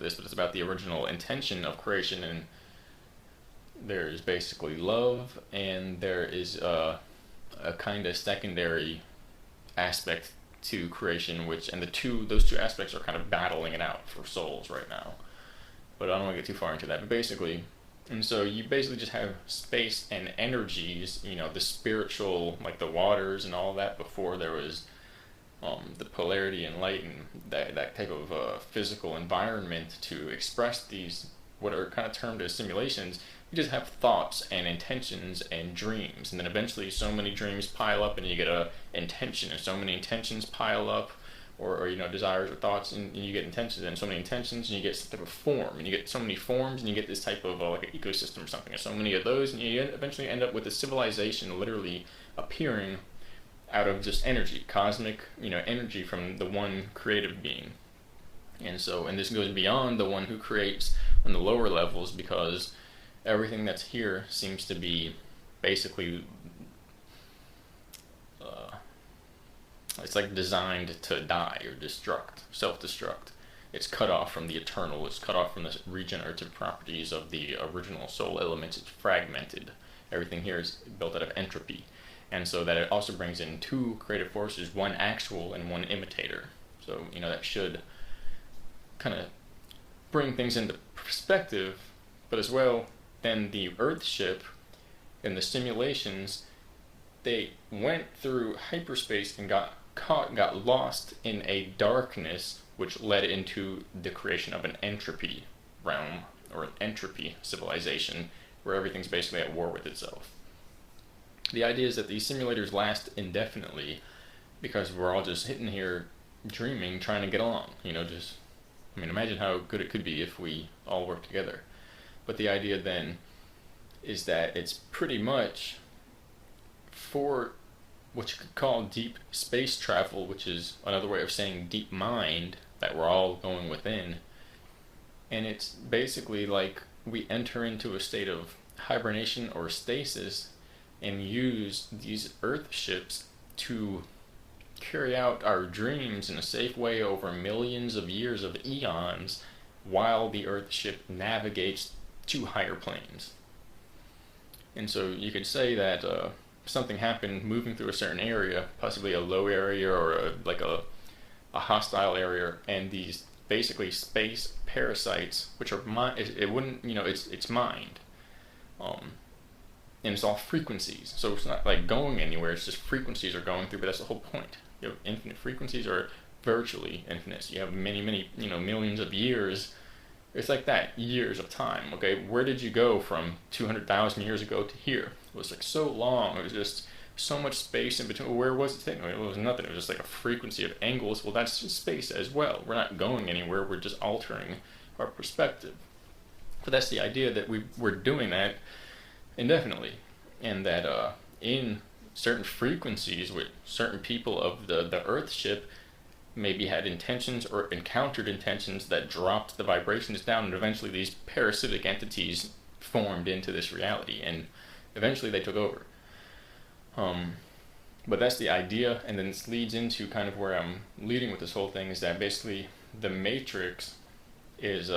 this, but it's about the original intention of creation. And there's basically love, and there is a kind of secondary aspect to creation, which, and those two aspects are kind of battling it out for souls right now. But I don't want to get too far into that. But basically, and so you basically just have space and energies, the spiritual, like the waters and all that, before there was the polarity and light and that type of physical environment to express these, what are kind of termed as simulations. You just have thoughts and intentions and dreams, and then eventually so many dreams pile up and you get a intention, and so many intentions pile up, or desires or thoughts, and you get intentions, and so many intentions, and you get some type of form, and you get so many forms, and you get this type of like an ecosystem or something, and so many of those, and you eventually end up with a civilization literally appearing out of just energy, cosmic, energy from the one creative being. And this goes beyond the one who creates on the lower levels, because everything that's here seems to be basically it's like designed to die or self-destruct. It's cut off from the eternal. It's cut off from the regenerative properties of the original soul elements. It's fragmented. Everything here is built out of entropy. And so that it also brings in two creative forces, one actual and one imitator. So, that should kind of bring things into perspective, but as well, then the Earthship and the simulations, they went through hyperspace and got lost in a darkness, which led into the creation of an entropy realm, or an entropy civilization, where everything's basically at war with itself. The idea is that these simulators last indefinitely, because we're all just sitting here dreaming, trying to get along, imagine how good it could be if we all worked together. But the idea then is that it's pretty much for what you could call deep space travel, which is another way of saying deep mind, that we're all going within. And it's basically like we enter into a state of hibernation or stasis and use these Earthships to carry out our dreams in a safe way over millions of years of eons, while the Earthship navigates to higher planes. And so you could say that something happened moving through a certain area, possibly a low area or a hostile area, and these basically space parasites, which are it's mind, and it's all frequencies. So it's not like going anywhere; it's just frequencies are going through. But that's the whole point. You have infinite frequencies, or virtually infinite. So you have many, millions of years. It's like that, years of time. Okay, where did you go from 200,000 years ago to here? It was like so long. It was just so much space in between. Where was it taking? It was nothing. It was just like a frequency of angles. Well, that's just space as well. We're not going anywhere. We're just altering our perspective. But that's the idea, that we're doing that indefinitely, and that in certain frequencies with certain people of the Earthship maybe had intentions or encountered intentions that dropped the vibrations down, and eventually these parasitic entities formed into this reality, and eventually they took over. But that's the idea, and then this leads into kind of where I'm leading with this whole thing, is that basically the Matrix is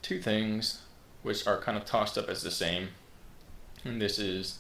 two things which are kind of tossed up as the same, and this is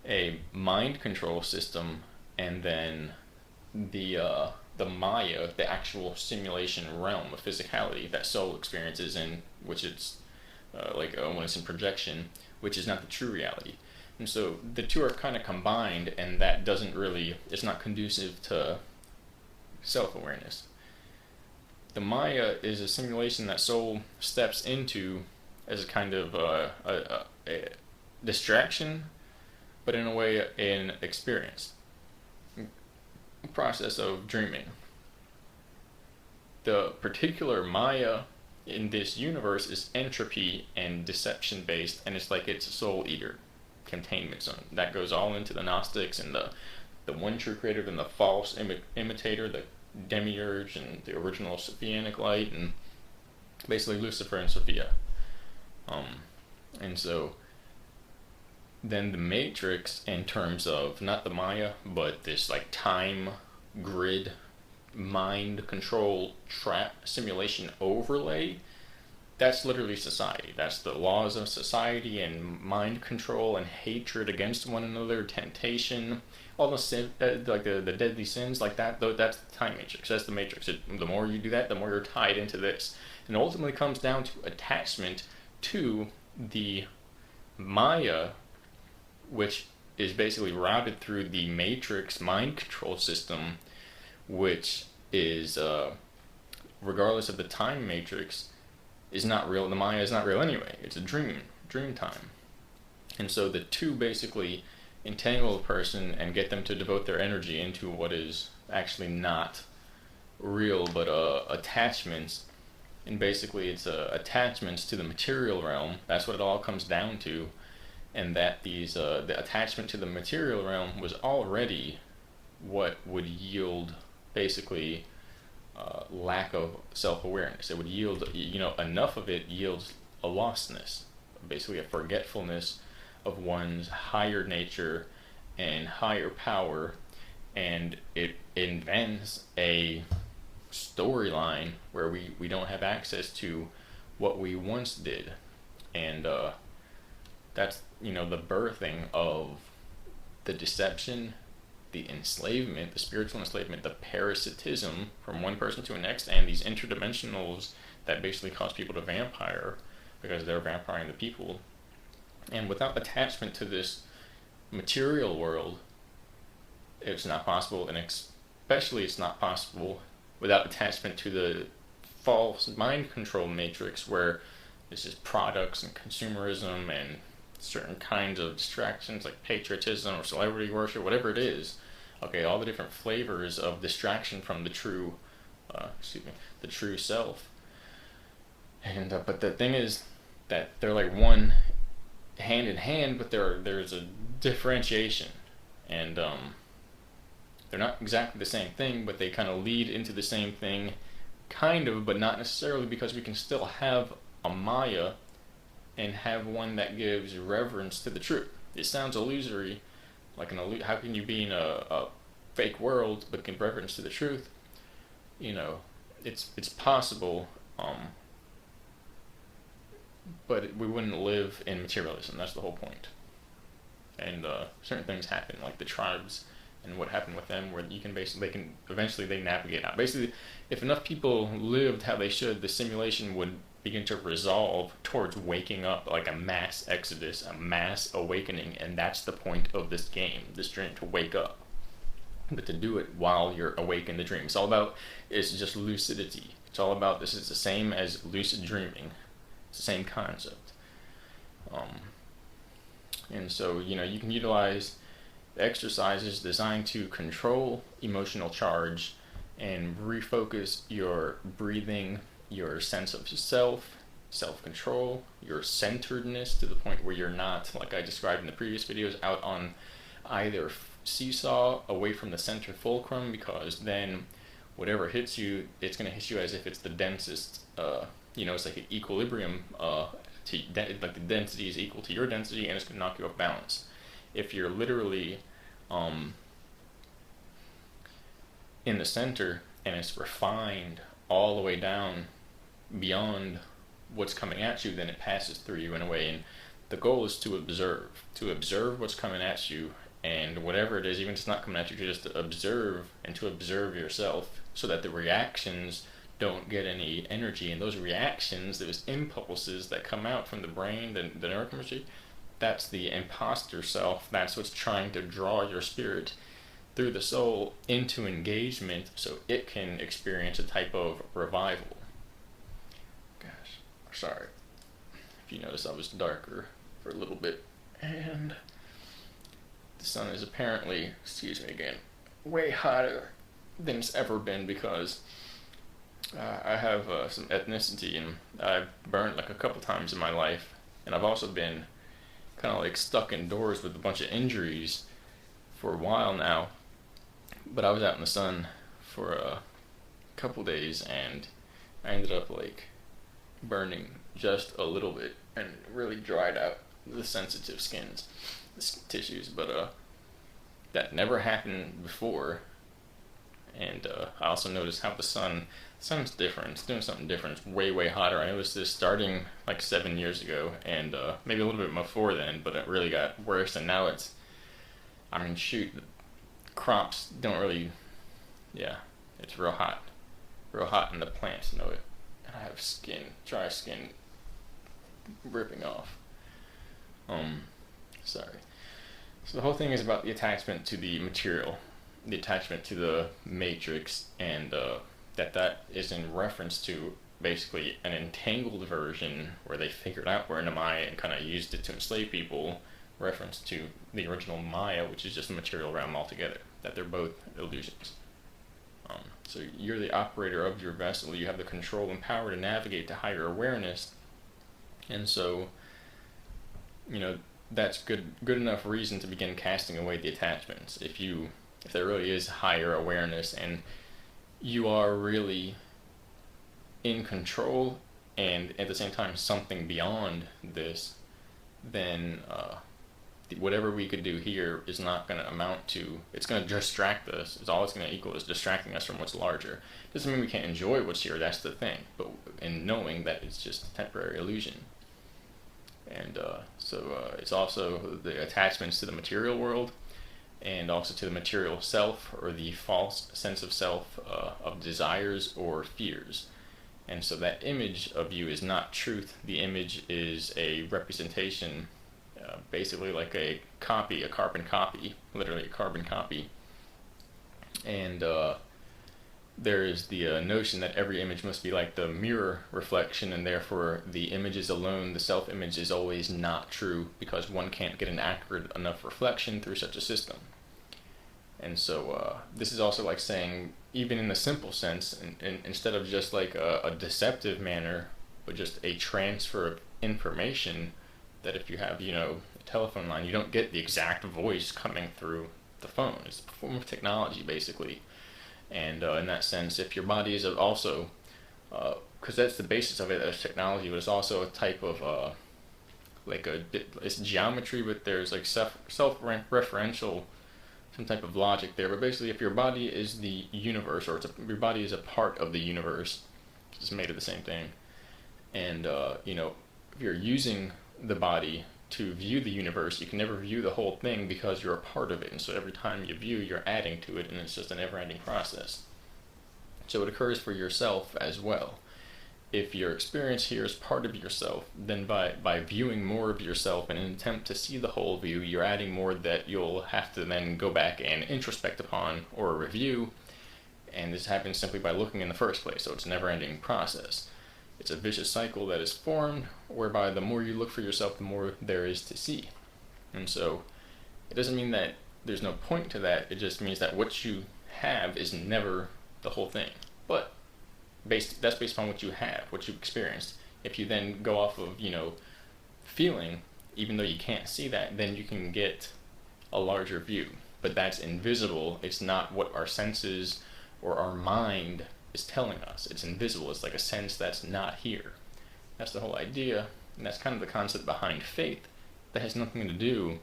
a mind control system, and then the Maya, the actual simulation realm of physicality that soul experiences in, which it's when it's in projection, which is not the true reality. And so the two are kind of combined, and that it's not conducive to self-awareness. The Maya is a simulation that soul steps into as a kind of a distraction, but in a way an experience. Process of dreaming. The particular Maya in this universe is entropy and deception based, and it's like it's a soul eater, containment zone. That goes all into the Gnostics and the one true creator and the false imitator, the demiurge and the original Sophianic light, and basically Lucifer and Sophia. And so then the Matrix, in terms of not the Maya, but this like time grid mind control trap simulation overlay, that's literally society. That's the laws of society and mind control and hatred against one another, temptation, all the sin, like the deadly sins, like that. Though that's the time matrix. That's the matrix. The more you do that, the more you're tied into this, and ultimately comes down to attachment to the Maya, which is basically routed through the matrix mind control system, which is regardless of the time matrix, is not real. The Maya is not real anyway. It's a dream time. And so the two basically entangle a person and get them to devote their energy into what is actually not real, but attachments. And basically it's attachments to the material realm. That's what it all comes down to. And that these the attachment to the material realm was already what would yield basically lack of self-awareness. It would yield, enough of it yields a lostness, basically a forgetfulness of one's higher nature and higher power, and it invents a storyline where we don't have access to what we once did. And that's, the birthing of the deception, the enslavement, the spiritual enslavement, the parasitism from one person to the next, and these interdimensionals that basically cause people to vampire because they're vampiring the people. And without attachment to this material world, it's not possible, and especially it's not possible without attachment to the false mind control matrix, where this is products and consumerism and certain kinds of distractions like patriotism or celebrity worship, whatever it is. Okay, all the different flavors of distraction from the true, the true self. And but the thing is that they're like one hand in hand, but there's a differentiation, and they're not exactly the same thing, but they kind of lead into the same thing, kind of, but not necessarily, because we can still have a Maya and have one that gives reverence to the truth. It sounds illusory, like how can you be in a fake world but give reverence to the truth? It's possible, but we wouldn't live in materialism. That's the whole point. And certain things happen, like the tribes and what happened with them, where eventually they navigate out. Basically, if enough people lived how they should, the simulation would begin to resolve towards waking up, like a mass exodus, a mass awakening. And that's the point of this game, this dream, to wake up, but to do it while you're awake in the dream. It's just lucidity. It's all about, this is the same as lucid dreaming. It's the same concept. And so, you can utilize exercises designed to control emotional charge and refocus your breathing, your sense of self-control, your centeredness, to the point where you're not, like I described in the previous videos, out on either seesaw away from the center fulcrum, because then whatever hits you, it's going to hit you as if it's the densest, it's like an equilibrium, like the density is equal to your density, and it's going to knock you off balance. If you're literally in the center and it's refined all the way down beyond what's coming at you, then it passes through you in a way. And the goal is to observe what's coming at you, and whatever it is, even if it's not coming at you, to just observe, and to observe yourself, so that the reactions don't get any energy. And those reactions, those impulses that come out from the brain, the neurochemistry, that's the imposter self. That's what's trying to draw your spirit through the soul into engagement, so it can experience a type of revival. Gosh, sorry if you notice I was darker for a little bit, and the sun is apparently, way hotter than it's ever been, because I have some ethnicity, and I've burned like a couple times in my life, and I've also been kind of like stuck indoors with a bunch of injuries for a while now. But I was out in the sun for a couple days, and I ended up like burning just a little bit, and really dried out the sensitive tissues. But that never happened before, And I also noticed how the sun's different. It's doing something different. It's way hotter. I noticed this starting like 7 years ago, and maybe a little bit before then, but it really got worse. And now it's, I mean, shoot, crops don't really, yeah, it's real hot, and the plants know it. And I have dry skin, ripping off. Sorry. So the whole thing is about the attachment to the material, the attachment to the matrix, and that is in reference to basically an entangled version where they figured out we're in a Maya and kind of used it to enslave people, reference to the original Maya, which is just a material realm altogether, that they're both illusions. So you're the operator of your vessel, you have the control and power to navigate to higher awareness, and so, you know, that's good enough reason to begin casting away the attachments. If there really is higher awareness and you are really in control and at the same time something beyond this, then whatever we could do here is not going to amount to, it's going to distract us. It's all it's going to equal is distracting us from what's larger. Doesn't mean we can't enjoy what's here, that's the thing, but in knowing that it's just a temporary illusion. And so it's also the attachments to the material world, and also to the material self, or the false sense of self, of desires or fears. And so that image of you is not truth. The image is a representation, basically like a copy, a carbon copy, literally a carbon copy. And there is the notion that every image must be like the mirror reflection, and therefore the images alone, the self-image, is always not true, because one can't get an accurate enough reflection through such a system. And so this is also like saying, even in the simple sense, and instead of just like a deceptive manner, but just a transfer of information, that if you have, you know, a telephone line, you don't get the exact voice coming through the phone. It's a form of technology, basically. And in that sense, if your body is also, because that's the basis of it as technology, but it's also a type of, it's geometry, but there's like self-referential, some type of logic there. But basically, if your body is the universe, or your body is a part of the universe, it's made of the same thing. And, you know, if you're using the body to view the universe, you can never view the whole thing because you're a part of it. And so every time you view, you're adding to it, and it's just a never-ending process. So it occurs for yourself as well. If your experience here is part of yourself, then by viewing more of yourself in an attempt to see the whole view, you're adding more that you'll have to then go back and introspect upon or review. And this happens simply by looking in the first place, so it's a never-ending process. It's a vicious cycle that is formed, whereby the more you look for yourself, the more there is to see. And so it doesn't mean that there's no point to that, it just means that what you have is never the whole thing. But that's based upon what you have, what you've experienced. If you then go off of, you know, feeling, even though you can't see that, then you can get a larger view. But that's invisible. It's not what our senses or our mind is telling us. It's invisible. It's like a sense that's not here. That's the whole idea, and that's kind of the concept behind faith. That has nothing to do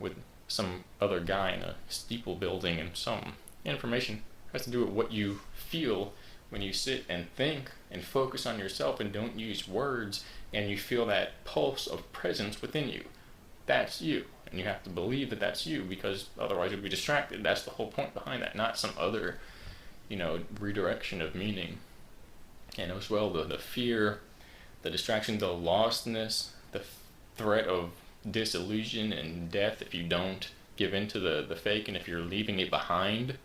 with some other guy in a steeple building and some information. It has to do with what you feel when you sit and think and focus on yourself and don't use words, and you feel that pulse of presence within you. That's you, and you have to believe that that's you, because otherwise you'll be distracted. That's the whole point behind that, not some other, you know, redirection of meaning. And as well, the fear, the distraction, the lostness, the threat of disillusion and death if you don't give in to the fake, and if you're leaving it behind,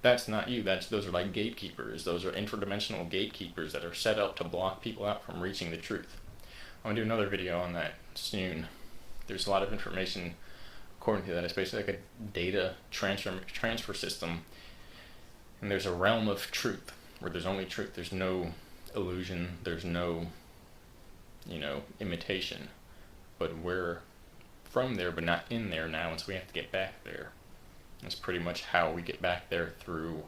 that's not you. Those are like gatekeepers. Those are interdimensional gatekeepers that are set up to block people out from reaching the truth. I'm going to do another video on that soon. There's a lot of information according to that. It's basically like a data transfer system. And there's a realm of truth where there's only truth. There's no illusion. There's no, you know, imitation. But we're from there, but not in there now, and so we have to get back there. That's pretty much how we get back there, through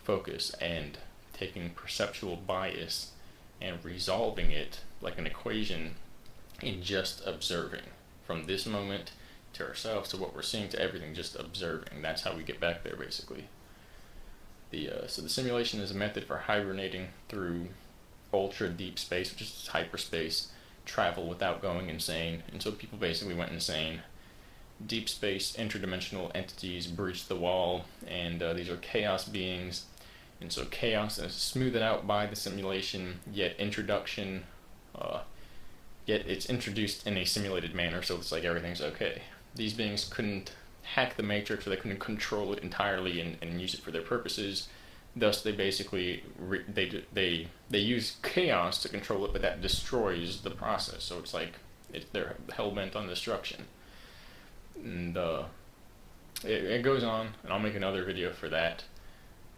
focus and taking perceptual bias and resolving it like an equation in just observing. From this moment to ourselves, to what we're seeing, to everything, just observing. That's how we get back there, basically. So the simulation is a method for hibernating through ultra deep space, which is hyperspace travel without going insane. And so people basically went insane. Deep space interdimensional entities breached the wall, and these are chaos beings. And so chaos is smoothed out by the simulation, yet it's introduced in a simulated manner, so it's like everything's okay. These beings couldn't hack the matrix, or they couldn't control it entirely and use it for their purposes. Thus, they basically they use chaos to control it, but that destroys the process. So it's like they're hell bent on destruction. And it goes on, and I'll make another video for that.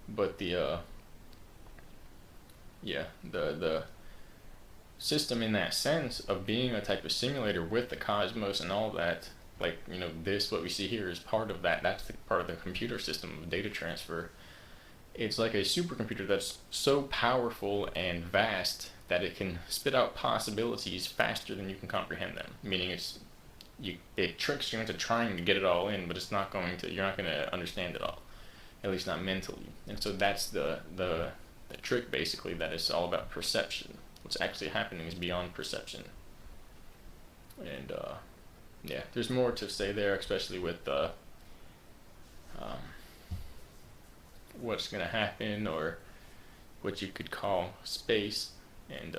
But the system in that sense of being a type of simulator with the cosmos and all that, like, what we see here is part of that. That's the part of the computer system of data transfer. It's like a supercomputer that's so powerful and vast that it can spit out possibilities faster than you can comprehend them. Meaning it tricks you into trying to get it all in, but you're not going to understand it all. At least not mentally. And so that's the trick, basically, that it's all about perception. What's actually happening is beyond perception. And there's more to say there, especially with what's going to happen, or what you could call space. And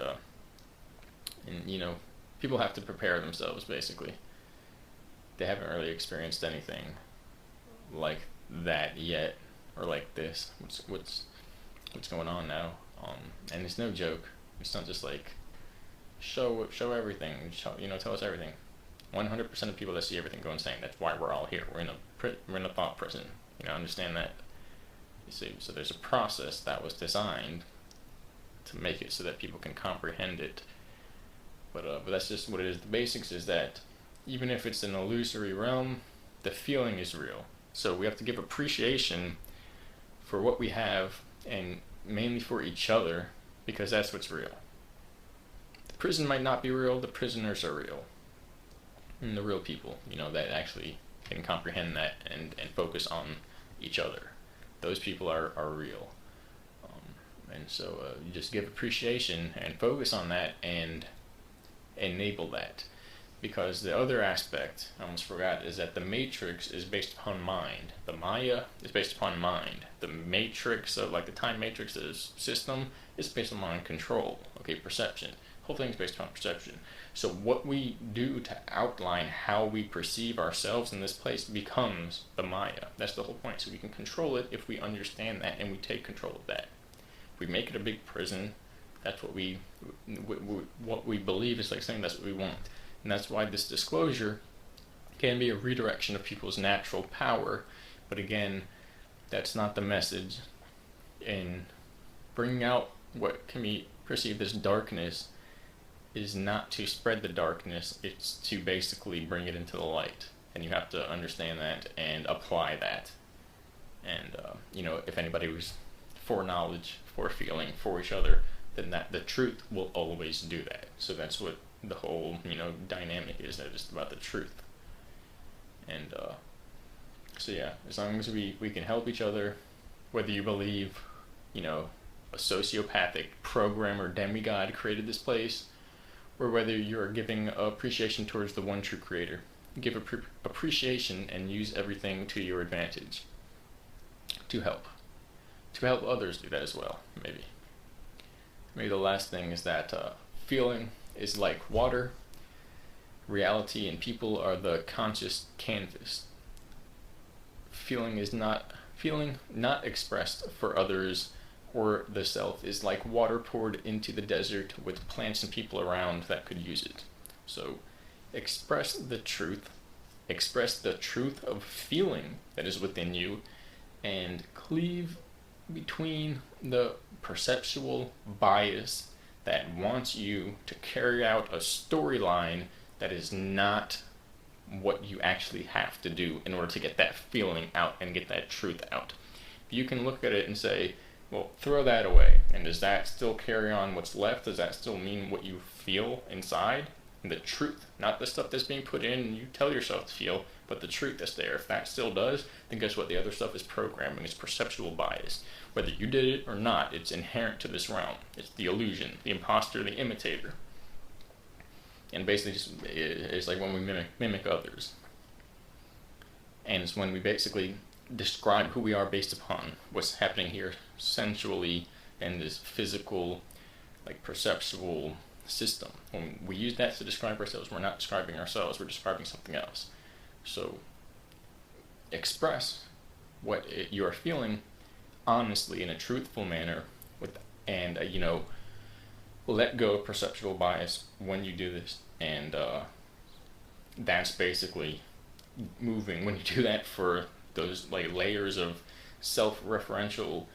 people have to prepare themselves, basically. They haven't really experienced anything like that yet, or like this. What's going on now? And it's no joke. It's not just like show everything. Tell us everything. 100% of people that see everything go insane. That's why we're all here. We're in a thought prison. Understand that. You see, so there's a process that was designed to make it so that people can comprehend it. But that's just what it is. The basics is that even if it's an illusory realm, the feeling is real. So we have to give appreciation for what we have, and mainly for each other, because that's what's real. The prison might not be real, the prisoners are real. And the real people, that actually can comprehend that and focus on each other. Those people are real. And so you just give appreciation and focus on that and enable that. Because the other aspect, I almost forgot, is that the matrix is based upon mind. The Maya is based upon mind. The matrix of, like the time matrix system, is based on mind control. Okay, perception. Whole thing's based upon perception. So what we do to outline how we perceive ourselves in this place becomes the Maya. That's the whole point. So we can control it if we understand that and we take control of that. If we make it a big prison, that's what we believe is like saying that's what we want. And that's why this disclosure can be a redirection of people's natural power. But again, that's not the message. And bringing out what can be perceived as darkness is not to spread the darkness, it's to basically bring it into the light. And you have to understand that and apply that. And, if anybody was for knowledge, for feeling, for each other, then the truth will always do that. So that's what the whole, dynamic is, that it's about the truth. And, as long as we can help each other, whether you believe, a sociopathic programmer demigod created this place, or whether you're giving appreciation towards the one true creator. Give appreciation and use everything to your advantage to help others do that as well. Maybe the last thing is that feeling is like water. Reality and people are the conscious canvas. Feeling not expressed for others or the self is like water poured into the desert with plants and people around that could use it. So express the truth of feeling that is within you, and cleave between the perceptual bias that wants you to carry out a storyline that is not what you actually have to do in order to get that feeling out and get that truth out. You can look at it and say, well, throw that away. And does that still carry on what's left? Does that still mean what you feel inside? And the truth, not the stuff that's being put in and you tell yourself to feel, but But the truth that's there, if that still does, then guess what? The other stuff is programming. It's perceptual bias. Whether you did it or not, it's inherent to this realm. It's the illusion, the imposter, the imitator. And basically just, it's like when we mimic others. And it's when we basically describe who we are based upon what's happening here sensually in this physical, like perceptual system. When we use that to describe ourselves, we're not describing ourselves, we're describing something else. So express what you are feeling honestly in a truthful manner, and let go of perceptual bias when you do this. And that's basically moving. When you do that for those like layers of self-referential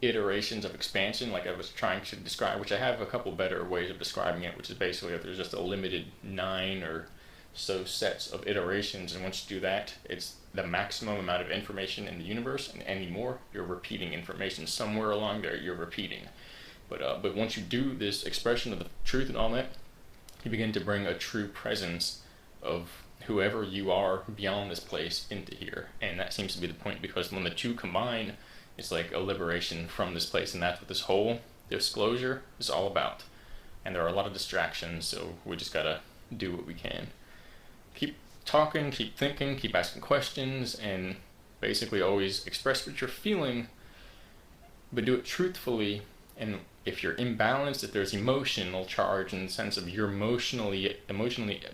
iterations of expansion, like I was trying to describe, which I have a couple better ways of describing it, which is basically if there's just a limited 9 or so sets of iterations, and once you do that, it's the maximum amount of information in the universe, and any more, you're repeating information. Somewhere along there, you're repeating. But once you do this expression of the truth and all that, you begin to bring a true presence of whoever you are beyond this place into here. And that seems to be the point, because when the two combine, it's like a liberation from this place, and that's what this whole disclosure is all about. And there are a lot of distractions, so we just gotta do what we can. Keep talking, keep thinking, keep asking questions, and basically always express what you're feeling, but do it truthfully. And if you're imbalanced, if there's emotional charge in the sense of you're emotionally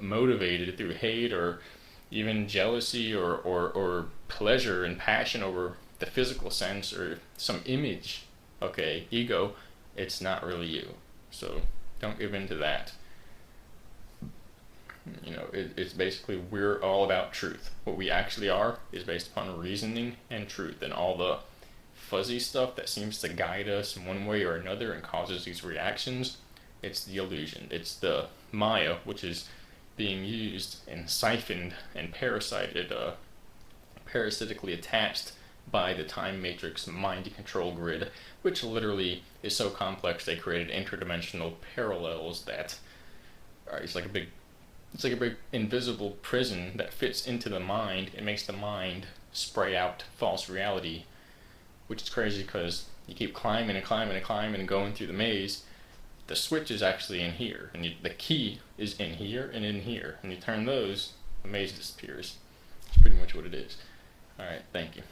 motivated through hate or even jealousy or pleasure and passion over the physical sense or some image, okay, ego, it's not really you. So don't give in to that. It's basically, we're all about truth. What we actually are is based upon reasoning and truth, and all the fuzzy stuff that seems to guide us in one way or another and causes these reactions, it's the illusion. It's the Maya, which is being used and siphoned and parasitically attached by the time matrix mind control grid, which literally is so complex they created interdimensional parallels that it's like a big invisible prison that fits into the mind. It makes the mind spray out false reality, which is crazy because you keep climbing and climbing and climbing and going through the maze. The switch is actually in here, and the key is in here and in here. And you turn those, the maze disappears. That's pretty much what it is. Alright, thank you.